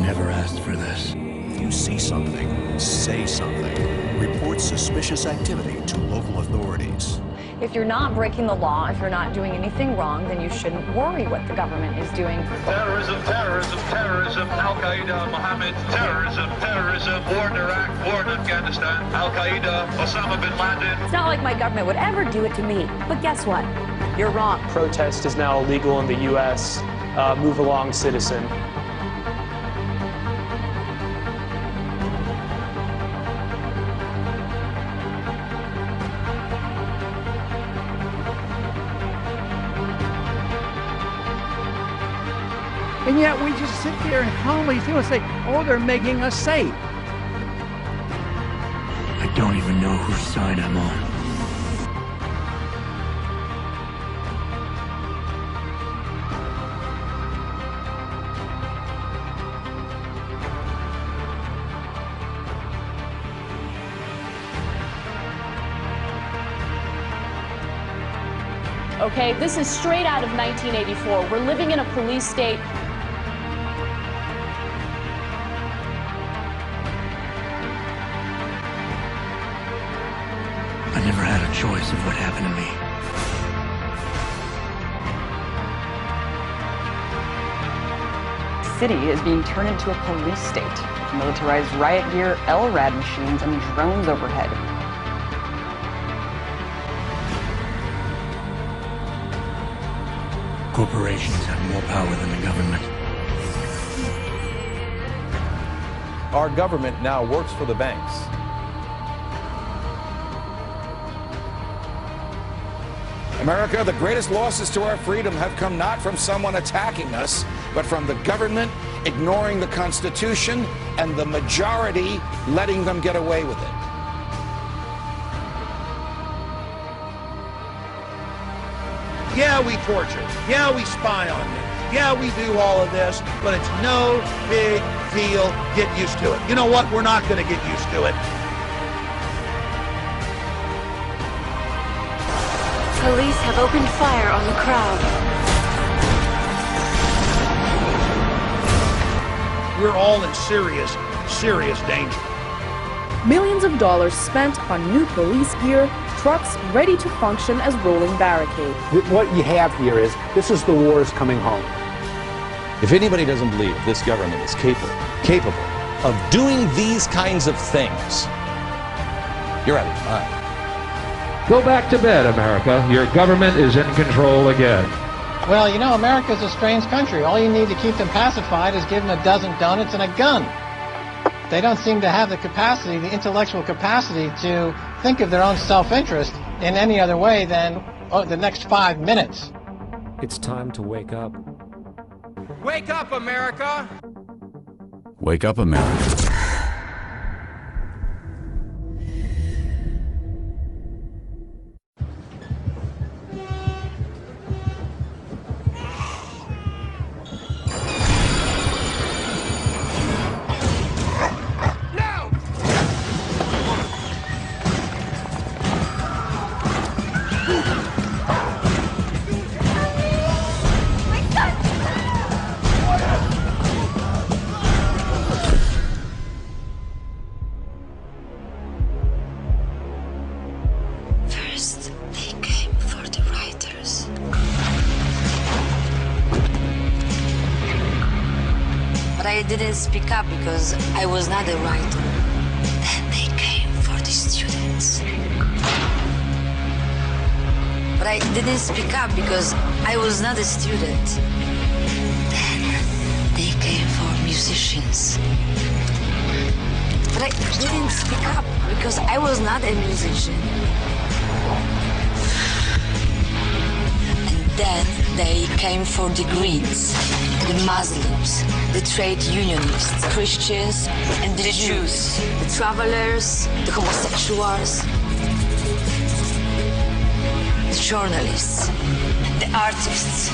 never asked for this. If you see something, say something. Report suspicious activity to local authorities. If you're not breaking the law, if you're not doing anything wrong, then you shouldn't worry what the government is doing. Terrorism, terrorism, terrorism, Al-Qaeda, Mohammed, terrorism, terrorism, war in Iraq, war in Afghanistan, Al-Qaeda, Osama bin Laden. It's not like my government would ever do it to me, but guess what? You're wrong. Protest is now illegal in the U.S. Move along, citizen. And yet we just sit there and calmly feel and say, oh, they're making us safe. I don't even know whose side I'm on. Okay, this is straight out of 1984. We're living in a police state. I never had a choice of what happened to me. The city is being turned into a police state with militarized riot gear, LRAD machines, and drones overhead. Corporations have more power than the government. Our government now works for the banks. America, the greatest losses to our freedom have come not from someone attacking us, but from the government ignoring the Constitution and the majority letting them get away with it. Yeah, we torture. Yeah, we spy on them. Yeah, we do all of this, but it's no big deal. Get used to it. You know what? We're not going to get used to it. Police have opened fire on the crowd. We're all in serious, serious danger. Millions of dollars spent on new police gear, trucks ready to function as rolling barricades. What you have here is, this is the wars coming home. If anybody doesn't believe this government is capable of doing these kinds of things, you're out of your mind. Go back to bed, America. Your government is in control again. Well, you know, America's a strange country. All you need to keep them pacified is give them a dozen donuts and a gun. They don't seem to have the capacity, the intellectual capacity, to think of their own self-interest in any other way than the next 5 minutes. It's time to wake up. Wake up, America! Wake up, America. But I didn't speak up because I was not a writer. Then they came for the students. But I didn't speak up because I was not a student. Then they came for musicians. But I didn't speak up because I was not a musician. And then they came for the Greens, the Muslims, the trade unionists, Christians, and the Jews, the travelers, the homosexuals, the journalists, the artists,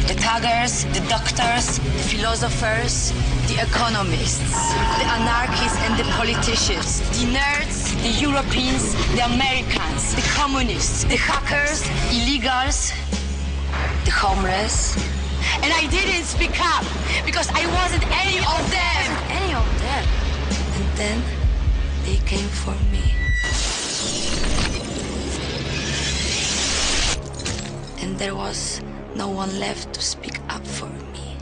the thuggers, the doctors, the philosophers, the economists, the anarchists and the politicians, the nerds, the Europeans, the Americans, the communists, the hackers, illegals, the homeless, And I didn't speak up because I wasn't any of them. Any of them. And then they came for me. And there was no one left to speak up for me.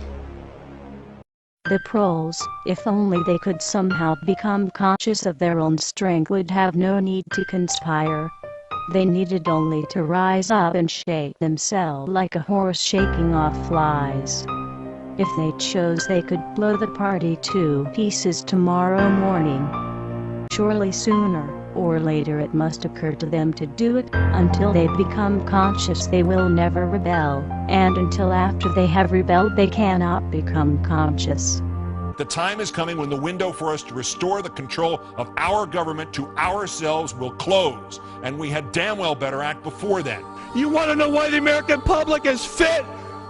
The pros, if only they could somehow become conscious of their own strength, would have no need to conspire. They needed only to rise up and shake themselves like a horse shaking off flies. If they chose, they could blow the party to pieces tomorrow morning. Surely sooner or later it must occur to them to do it. Until they become conscious, they will never rebel, and until after they have rebelled, they cannot become conscious. The time is coming when the window for us to restore the control of our government to ourselves will close, and we had damn well better act before then. You want to know why the American public is fit?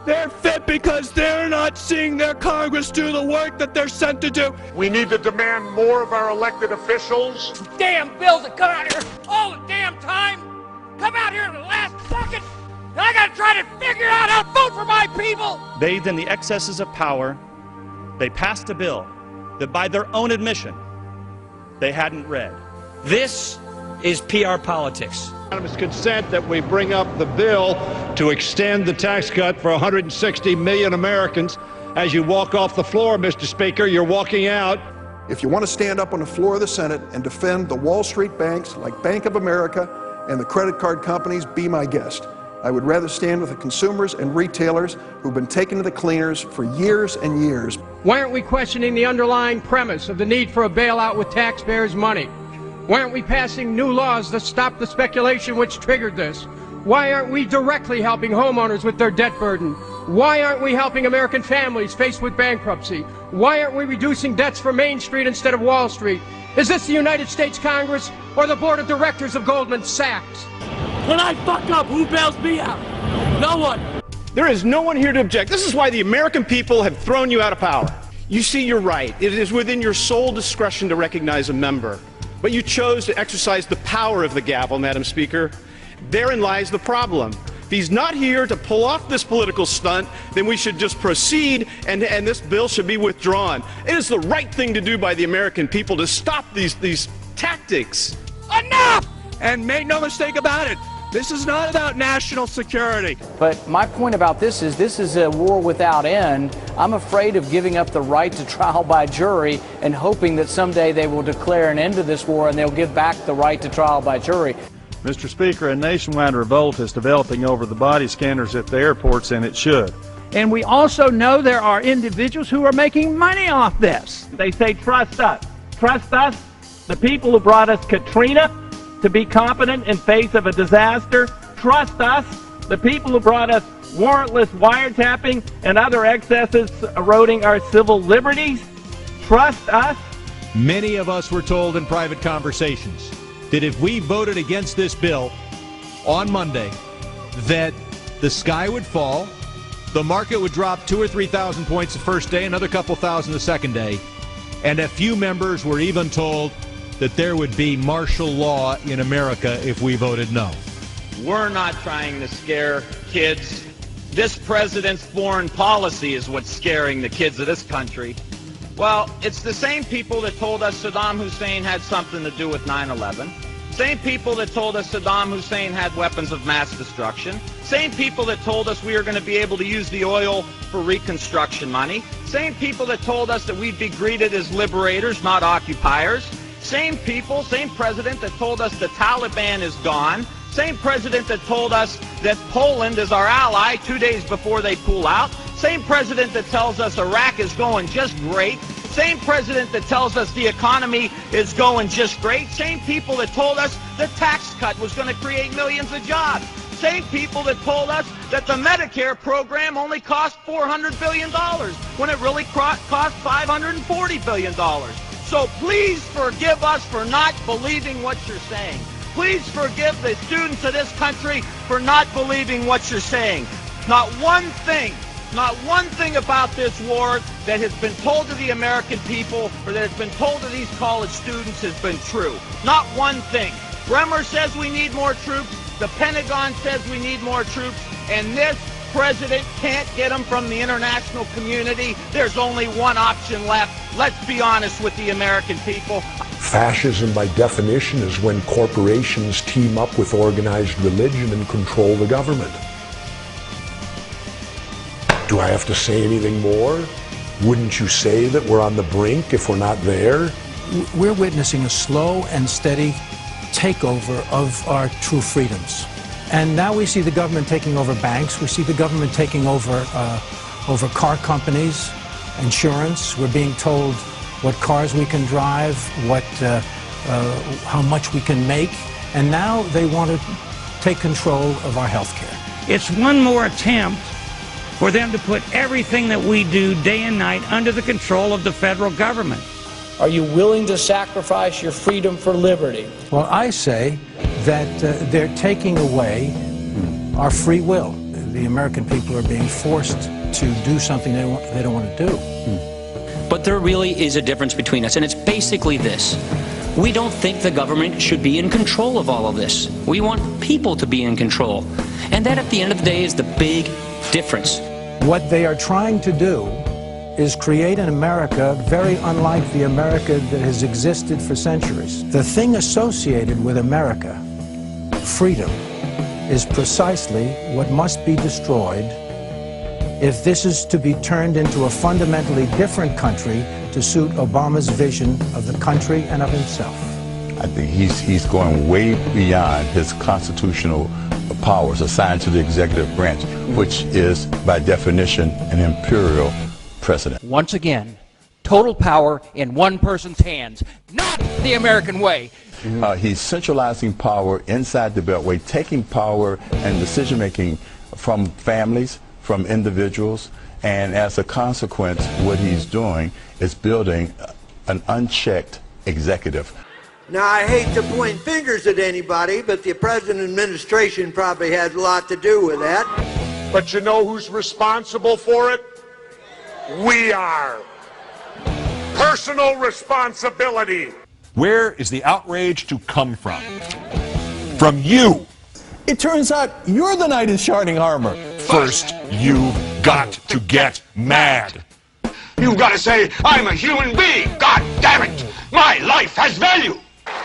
They're fit because they're not seeing their Congress do the work that they're sent to do. We need to demand more of our elected officials. Damn bills that come out here all the damn time. Come out here in the last second, and I gotta try to figure out how to vote for my people. Bathed in the excesses of power, they passed a bill that by their own admission, they hadn't read. This is PR politics. Unanimous consent that we bring up the bill to extend the tax cut for 160 million Americans. As you walk off the floor, Mr. Speaker, you're walking out. If you want to stand up on the floor of the Senate and defend the Wall Street banks like Bank of America and the credit card companies, be my guest. I would rather stand with the consumers and retailers who've been taken to the cleaners for years and years. Why aren't we questioning the underlying premise of the need for a bailout with taxpayers' money? Why aren't we passing new laws to stop the speculation which triggered this? Why aren't we directly helping homeowners with their debt burden? Why aren't we helping American families faced with bankruptcy? Why aren't we reducing debts for Main Street instead of Wall Street? Is this the United States Congress or the board of directors of Goldman Sachs? When I fuck up, who bails me out? No one. There is no one here to object. This is why the American people have thrown you out of power. You see, you're right. It is within your sole discretion to recognize a member. But you chose to exercise the power of the gavel, Madam Speaker. Therein lies the problem. If he's not here to pull off this political stunt, then we should just proceed and this bill should be withdrawn. It is the right thing to do by the American people to stop these tactics. Enough! And make no mistake about it, this is not about national security. But my point about this is a war without end. I'm afraid of giving up the right to trial by jury and hoping that someday they will declare an end to this war and they'll give back the right to trial by jury. Mr. Speaker, a nationwide revolt is developing over the body scanners at the airports, and it should. And we also know there are individuals who are making money off this. They say, trust us. Trust us, the people who brought us Katrina, to be competent in face of a disaster. Trust us, the people who brought us warrantless wiretapping and other excesses eroding our civil liberties. Trust us. Many of us were told in private conversations that if we voted against this bill on Monday, that the sky would fall, the market would drop 2,000 or 3,000 points the first day, another couple thousand the second day, and a few members were even told that there would be martial law in America if we voted no. We're not trying to scare kids. This president's foreign policy is what's scaring the kids of this country. Well, it's the same people that told us Saddam Hussein had something to do with 9/11. Same people that told us Saddam Hussein had weapons of mass destruction. Same people that told us we were going to be able to use the oil for reconstruction money. Same people that told us that we'd be greeted as liberators, not occupiers. Same people, same president that told us the Taliban is gone. Same president that told us that Poland is our ally 2 days before they pull out. Same president that tells us Iraq is going just great. Same president that tells us the economy is going just great. Same people that told us the tax cut was going to create millions of jobs. Same people that told us that the Medicare program only cost $400 billion when it really cost $540 billion. So please forgive us for not believing what you're saying. Please forgive the students of this country for not believing what you're saying. Not one thing about this war that has been told to the American people or that has been told to these college students has been true. Not one thing. Bremer says we need more troops. The Pentagon says we need more troops. And this president can't get them from the international community, there's only one option left. Let's be honest with the American people. Fascism, by definition, is when corporations team up with organized religion and control the government. Do I have to say anything more? Wouldn't you say that we're on the brink if we're not there? We're witnessing a slow and steady takeover of our true freedoms. And now we see the government taking over banks. We see the government taking over car companies, insurance. We're being told what cars we can drive, how much we can make. And now they want to take control of our health care. It's one more attempt for them to put everything that we do day and night under the control of the federal government. Are you willing to sacrifice your freedom for liberty? Well, I say that they're taking away our free will. The American people are being forced to do something they don't want to do. But there really is a difference between us, and it's basically this. We don't think the government should be in control of all of this. We want people to be in control. And that, at the end of the day, is the big difference. What they are trying to do is create an America very unlike the America that has existed for centuries. The thing associated with America, freedom, is precisely what must be destroyed if this is to be turned into a fundamentally different country to suit Obama's vision of the country and of himself. I think he's going way beyond his constitutional powers assigned to the executive branch, which is, by definition, an imperial precedent. Once again, total power in one person's hands, not the American way. He's centralizing power inside the Beltway, taking power and decision-making from families, from individuals, and as a consequence, what he's doing is building an unchecked executive. Now, I hate to point fingers at anybody, but the President administration probably has a lot to do with that. But you know who's responsible for it? We are. Personal responsibility. Where is the outrage to come from? From you. It turns out you're the knight in shining armor. First, you've got to get mad. You've got to say, I'm a human being. God damn it. My life has value.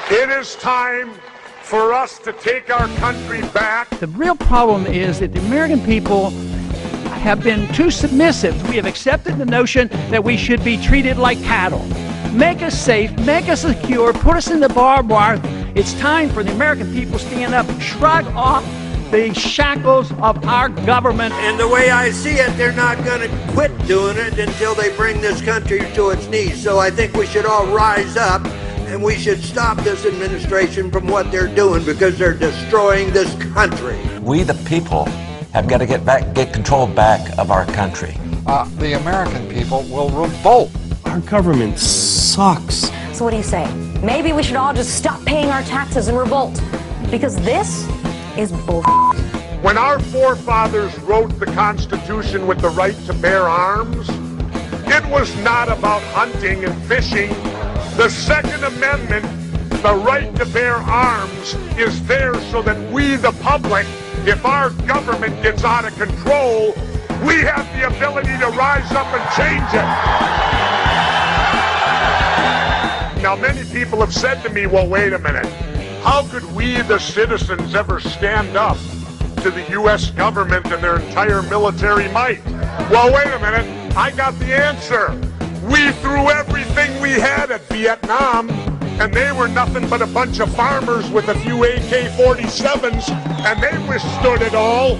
It is time for us to take our country back. The real problem is that the American people have been too submissive. We have accepted the notion that we should be treated like cattle. Make us safe, make us secure, put us in the barbed wire. It's time for the American people to stand up and shrug off the shackles of our government. And the way I see it, they're not going to quit doing it until they bring this country to its knees. So I think we should all rise up and we should stop this administration from what they're doing because they're destroying this country. We, the people, have got to get control back of our country. The American people will revolt. Our government sucks. So what do you say? Maybe we should all just stop paying our taxes and revolt. Because this is bull. When our forefathers wrote the Constitution with the right to bear arms, it was not about hunting and fishing. The Second Amendment, the right to bear arms, is there so that we, the public, if our government gets out of control, we have the ability to rise up and change it. Now, many people have said to me, well, wait a minute. How could we, the citizens, ever stand up to the U.S. government and their entire military might? Well, wait a minute. I got the answer. We threw everything we had at Vietnam, and they were nothing but a bunch of farmers with a few AK-47s, and they withstood it all.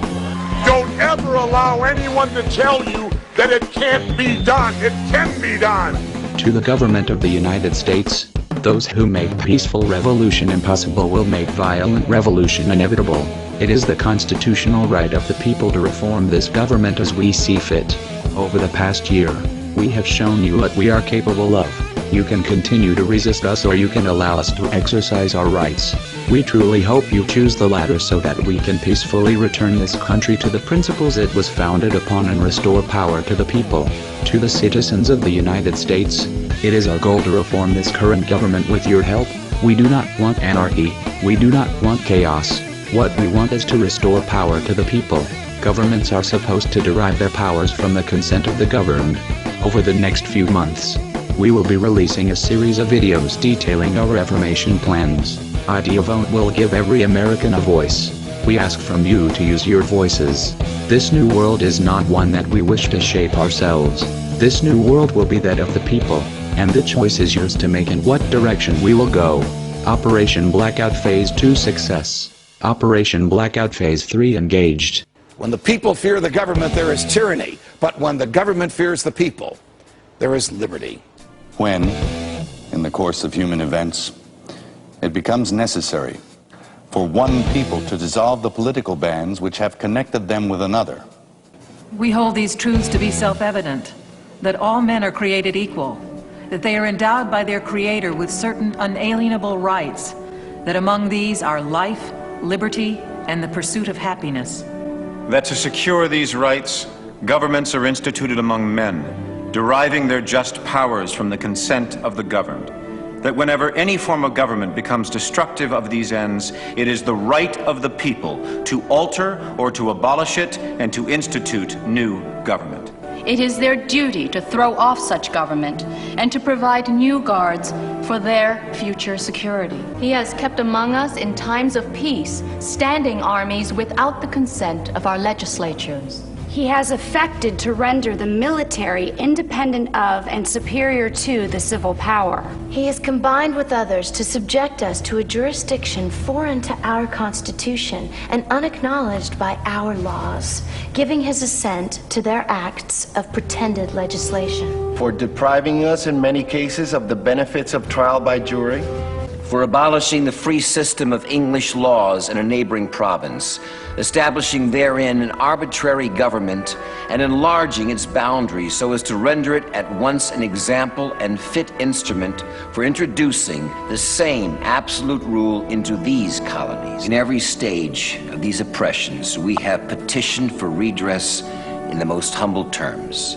Don't ever allow anyone to tell you that it can't be done. It can be done. To the government of the United States, those who make peaceful revolution impossible will make violent revolution inevitable. It is the constitutional right of the people to reform this government as we see fit. Over the past year, we have shown you what we are capable of. You can continue to resist us or you can allow us to exercise our rights. We truly hope you choose the latter so that we can peacefully return this country to the principles it was founded upon and restore power to the people. To the citizens of the United States, it is our goal to reform this current government with your help. We do not want anarchy. We do not want chaos. What we want is to restore power to the people. Governments are supposed to derive their powers from the consent of the governed. Over the next few months, we will be releasing a series of videos detailing our reformation plans. Idea Vote will give every American a voice. We ask from you to use your voices. This new world is not one that we wish to shape ourselves. This new world will be that of the people, and the choice is yours to make in what direction we will go. Operation Blackout Phase 2 success. Operation Blackout Phase 3 engaged. When the people fear the government, there is tyranny. But when the government fears the people, there is liberty. When, in the course of human events, it becomes necessary for one people to dissolve the political bands which have connected them with another. We hold these truths to be self-evident, that all men are created equal, that they are endowed by their Creator with certain unalienable rights, that among these are life, liberty, and the pursuit of happiness. That to secure these rights, governments are instituted among men, deriving their just powers from the consent of the governed. That whenever any form of government becomes destructive of these ends, it is the right of the people to alter or to abolish it and to institute new government. It is their duty to throw off such government and to provide new guards for their future security. He has kept among us in times of peace standing armies without the consent of our legislatures. He has effected to render the military independent of and superior to the civil power. He has combined with others to subject us to a jurisdiction foreign to our Constitution and unacknowledged by our laws, giving his assent to their acts of pretended legislation. For depriving us in many cases of the benefits of trial by jury. For abolishing the free system of English laws in a neighboring province, establishing therein an arbitrary government, and enlarging its boundaries so as to render it at once an example and fit instrument for introducing the same absolute rule into these colonies. In every stage of these oppressions, we have petitioned for redress in the most humble terms.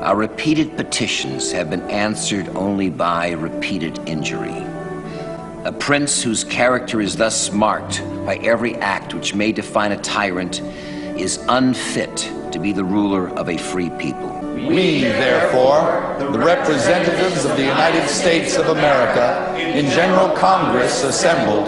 Our repeated petitions have been answered only by repeated injury. A prince whose character is thus marked by every act which may define a tyrant is unfit to be the ruler of a free people. We, therefore, the representatives of the United States of America, in General Congress assembled,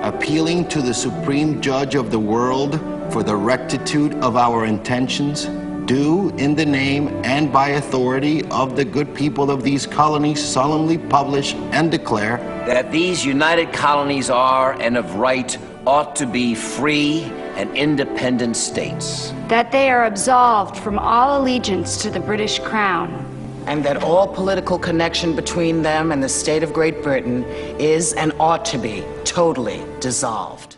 appealing to the Supreme Judge of the world for the rectitude of our intentions, do, in the name and by authority of the good people of these colonies, solemnly publish and declare that these united colonies are, and of right, ought to be free and independent states. That they are absolved from all allegiance to the British Crown. And that all political connection between them and the state of Great Britain is and ought to be totally dissolved.